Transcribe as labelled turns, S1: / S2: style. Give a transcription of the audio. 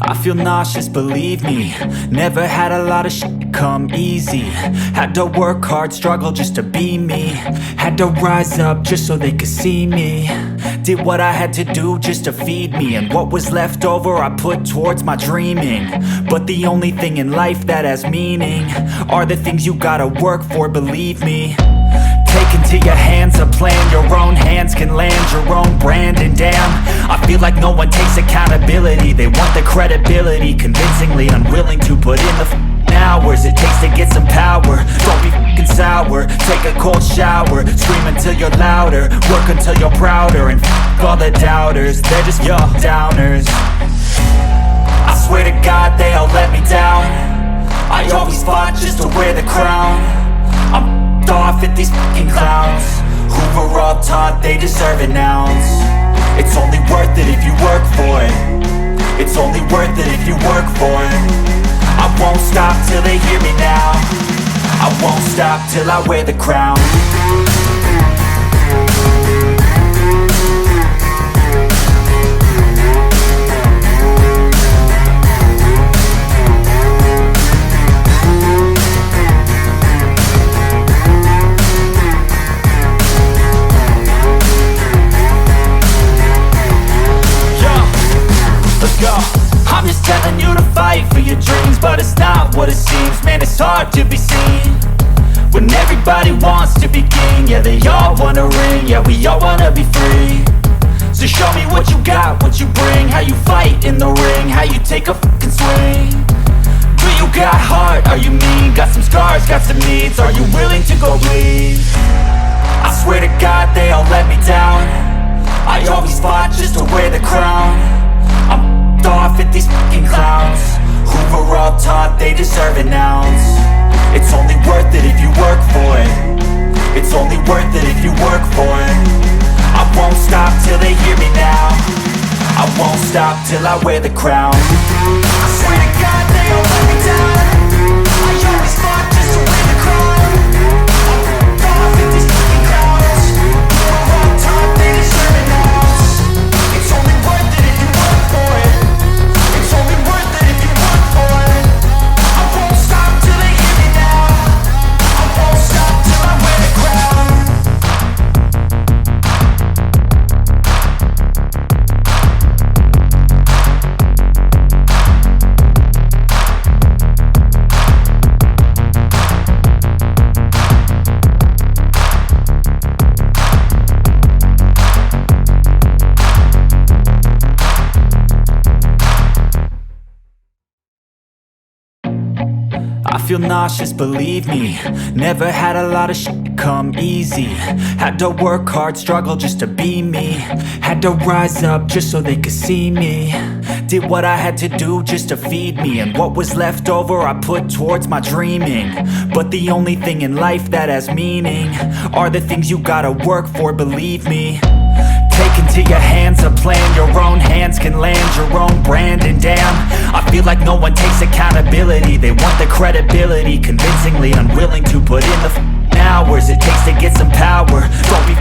S1: I feel nauseous, believe me. Never had a lot of shit come easy. Had to work hard, struggle just to be me. Had to rise up just so they could see me. Did what I had to do just to feed me. And what was left over I put towards my dreaming. But the only thing in life that has meaning are the things you gotta work for, believe me. Take into your hands a plan. Your own hands can land your own brand. And damn, I feel like no one takes accountability. They want the credibility, convincingly unwilling to put in the hours it takes to get some power. Don't be f***ing sour. Take a cold shower. Scream until you're louder. Work until you're prouder. And f*** all the doubters, they're just your downers. I swear to God they all let me down. I always fought just to wear the crown. I'm off at these fucking clowns who were all taught they deserve an ounce. It's only worth it if you work for it. It's only worth it if you work for it. I won't stop till they hear me now. I won't stop till I wear the crown. I'm just telling you to fight for your dreams, but it's not what it seems. Man, it's hard to be seen when everybody wants to be king. Yeah, they all wanna ring, yeah, we all wanna be free. So show me what you got, what you bring, how you fight in the ring, how you take a fucking swing. Do you got heart, are you mean? Got some scars, got some needs, are you willing to go bleed? I swear to God they all let me down. I always fought just to wear the crown. I'm off at these fucking clowns who were all taught they deserve an ounce. It's only worth it if you work for it. It's only worth it if you work for it. I won't stop till they hear me now. I won't stop till I wear the crown. I swear to God they all let me down. I always fought just to wear the crown. I'm off at these fucking clowns who were all taught they deserve an ounce. It's only worth it if you work for it. It's only worth it if you work for it. I won't stop till they hear me now. I won't stop till I wear the crown. I feel nauseous, believe me. Never had a lot of shit come easy. Had to work hard, struggle just to be me. Had to rise up just so they could see me. Did what I had to do just to feed me. And what was left over I put towards my dreaming. But the only thing in life that has meaning are the things you gotta work for, believe me. Take into your hands a plan. Your own hands can land your own brand. And damn, I feel like no one takes accountability. They want the credibility, convincingly unwilling to put in the hours it takes to get some power. Don't be